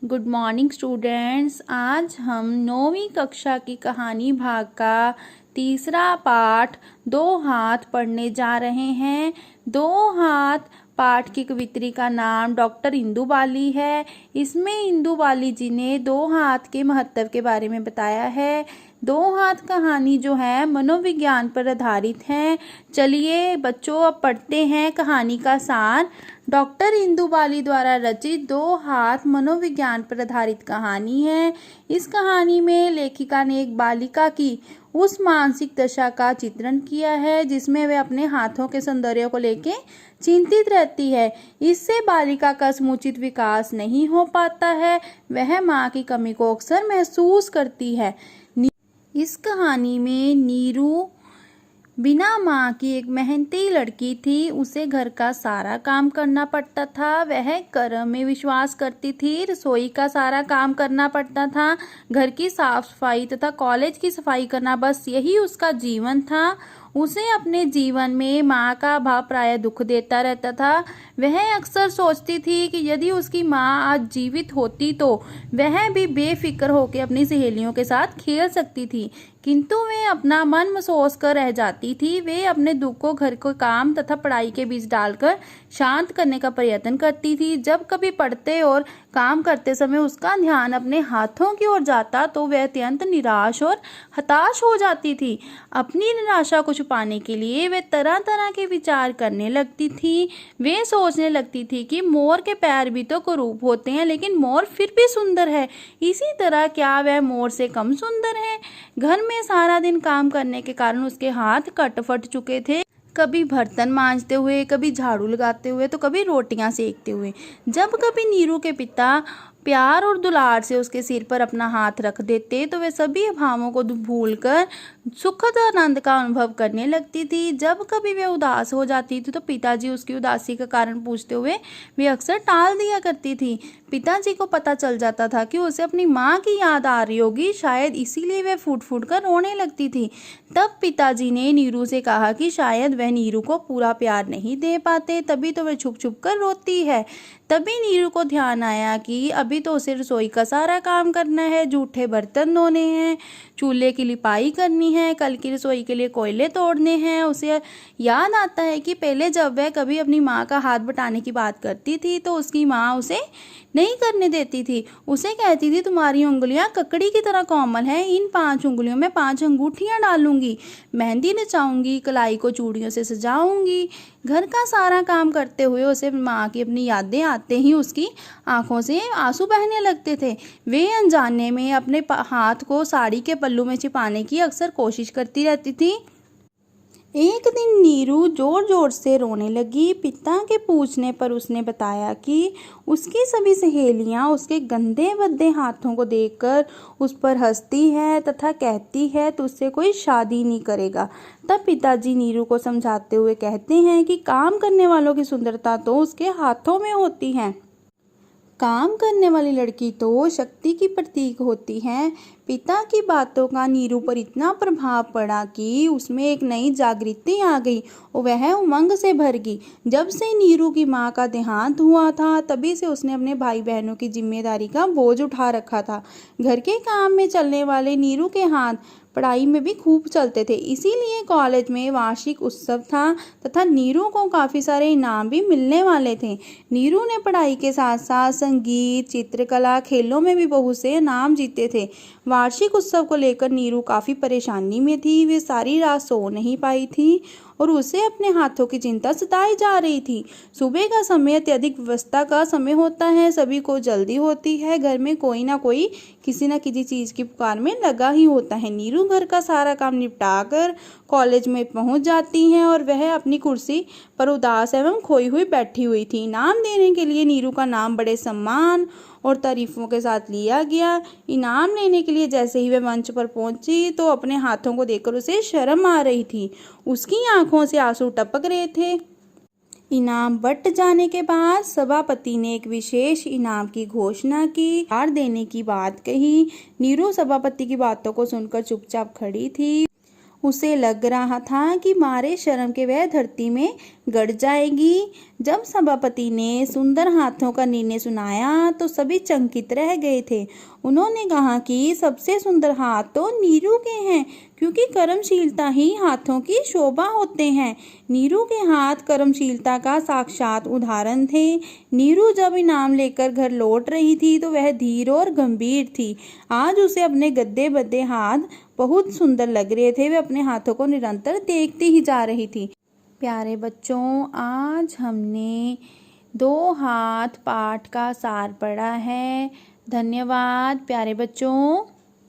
Good morning students. आज हम 9वीं कक्षा की कहानी भाग का तीसरा पाठ दो हाथ पढ़ने जा रहे हैं। दो हाथ पाठ की कवित्री का नाम डॉक्टर इंदु बाली है। इसमें इंदु बाली जी ने दो हाथ के महत्व के बारे में बताया है। दो हाथ कहानी जो है मनोविज्ञान पर आधारित है। चलिए बच्चों अब पढ़ते हैं कहानी का सार। डॉक्टर इंदु बाली द्वारा रचित दो हाथ मनोविज्ञान पर आधारित कहानी है। इस कहानी में लेखिका ने एक बालिका की उस मानसिक दशा का चित्रण किया है जिसमें वह अपने हाथों के सौंदर्य को लेकर चिंतित रहती है। इससे बालिका का समुचित विकास नहीं हो पाता है। वह माँ की कमी को अक्सर महसूस करती है। इस कहानी में नीरू बिना माँ की एक मेहनती लड़की थी। उसे घर का सारा काम करना पड़ता था। वह कर्म में विश्वास करती थी। रसोई का सारा काम करना पड़ता था। घर की साफ सफाई तथा कॉलेज की सफाई करना, बस यही उसका जीवन था। उसे अपने जीवन में माँ का अभाव प्राय दुख देता रहता था। वह अक्सर सोचती थी कि यदि उसकी माँ आज जीवित होती तो वह भी बेफिक्र होकर अपनी सहेलियों के साथ खेल सकती थी, किंतु वे अपना मन महसूस कर रह जाती थी। वे अपने दुख को घर के काम तथा पढ़ाई के बीच डालकर शांत करने का प्रयत्न करती थी। जब कभी पढ़ते और काम करते समय उसका ध्यान अपने हाथों की ओर जाता तो वह अत्यंत निराश और हताश हो जाती थी। अपनी निराशा को छुपाने के लिए वे तरह तरह के विचार करने लगती थी। वे सोचने लगती थी कि मोर के पैर भी तो कुरूप होते हैं, लेकिन मोर फिर भी सुंदर है। इसी तरह क्या वह मोर से कम सुंदर है? घर में सारा दिन काम करने के कारण उसके हाथ कट फट चुके थे, कभी बर्तन मांजते हुए, कभी झाड़ू लगाते हुए, तो कभी रोटियां सेकते हुए। जब कभी नीरू के पिता प्यार और दुलार से उसके सिर पर अपना हाथ रख देते तो वे सभी अभावों को भूलकर सुखद आनंद का अनुभव करने लगती थी। जब कभी वे उदास हो जाती थी तो पिताजी उसकी उदासी का कारण पूछते हुए वे अक्सर टाल दिया करती थी। पिताजी को पता चल जाता था कि उसे अपनी माँ की याद आ रही होगी, शायद इसीलिए वे फूट फूट कर रोने लगती थी। तब पिताजी ने नीरू से कहा कि शायद वह नीरू को पूरा प्यार नहीं दे पाते, तभी तो वह छुप छुप कर रोती है। तभी नीरू को ध्यान आया कि अभी तो उसे रसोई का सारा काम करना है, जूठे बर्तन धोने हैं, चूल्हे की लिपाई करनी है, कल की रसोई के लिए कोयले तोड़ने हैं। उसे याद आता है कि पहले जब वह कभी अपनी माँ का हाथ बटाने की बात करती थी तो उसकी माँ उसे नहीं करने देती थी। उसे कहती थी, तुम्हारी उंगलियां ककड़ी की तरह कोमल हैं, इन 5 उंगलियों में 5 अंगूठियां डालूंगी, मेहंदी नचाऊंगी, कलाई को चूड़ियों से सजाऊंगी। घर का सारा काम करते हुए उसे माँ की अपनी यादें आते ही उसकी आंखों से आंसू बहने लगते थे। वे अनजाने में अपने हाथ को साड़ी के पल्लू में छिपाने की अक्सर कोशिश करती रहती थी। एक दिन नीरू जोर जोर से रोने लगी। पिता के पूछने पर उसने बताया कि उसकी सभी सहेलियां उसके गंदे भद्दे हाथों को देखकर उस पर हंसती है तथा कहती है तो उससे कोई शादी नहीं करेगा। तब पिताजी नीरू को समझाते हुए कहते हैं कि काम करने वालों की सुंदरता तो उसके हाथों में होती है। काम करने वाली लड़की तो शक्ति की प्रतीक होती है। पिता की बातों का नीरू पर इतना प्रभाव पड़ा कि उसमें एक नई जागृति आ गई और वह उमंग से भर गई। जब से नीरू की माँ का देहांत हुआ था तभी से उसने अपने भाई बहनों की जिम्मेदारी का बोझ उठा रखा था। घर के काम में चलने वाले नीरू के हाथ पढ़ाई में भी खूब चलते थे। इसीलिए कॉलेज में वार्षिक उत्सव था तथा नीरू को काफ़ी सारे इनाम भी मिलने वाले थे। नीरू ने पढ़ाई के साथ साथ संगीत, चित्रकला, खेलों में भी बहुत से इनाम जीते थे। वार्षिक उत्सव को लेकर नीरू काफ़ी परेशानी में थी। वे सारी रात सो नहीं पाई थी और उसे अपने हाथों की चिंता सताई जा रही थी। सुबह का समय अत्यधिक व्यस्तता का समय होता है, सभी को जल्दी होती है। घर में कोई ना कोई किसी न किसी चीज़ की पुकार में लगा ही होता है। नीरू घर का सारा काम निपटा कर कॉलेज में पहुंच जाती हैं और वह अपनी कुर्सी पर उदास एवं खोई हुई बैठी हुई थी। इनाम देने के लिए नीरू का नाम बड़े सम्मान और तारीफों के साथ लिया गया। इनाम लेने के लिए जैसे ही वह मंच पर पहुंची तो अपने हाथों को देखकर उसे शर्म आ रही थी। उसकी आंखों से आंसू टपक रहे थे। इनाम बंट जाने के बाद सभापति ने एक विशेष इनाम की घोषणा की, हार देने की बात कही। नीरू सभापति की बातों को सुनकर चुपचाप खड़ी थी। उसे लग रहा था कि मारे शर्म के वह धरती में गड़ जाएगी। जब सभापति ने सुंदर हाथों का निर्णय सुनाया तो सभी चकित रह गए थे। उन्होंने कहा कि सबसे सुंदर हाथ तो नीरू के हैं, क्योंकि कर्मशीलता ही हाथों की शोभा होते हैं। नीरू के हाथ कर्मशीलता का साक्षात उदाहरण थे। नीरू जब इनाम लेकर घर लौट रही थी तो वह धीर और गंभीर थी। आज उसे अपने गद्दे बद्दे हाथ बहुत सुंदर लग रहे थे। वे अपने हाथों को निरंतर देखती ही जा रही थी। प्यारे बच्चों, आज हमने 2 हाथ पाठ का सार पढ़ा है। धन्यवाद प्यारे बच्चों।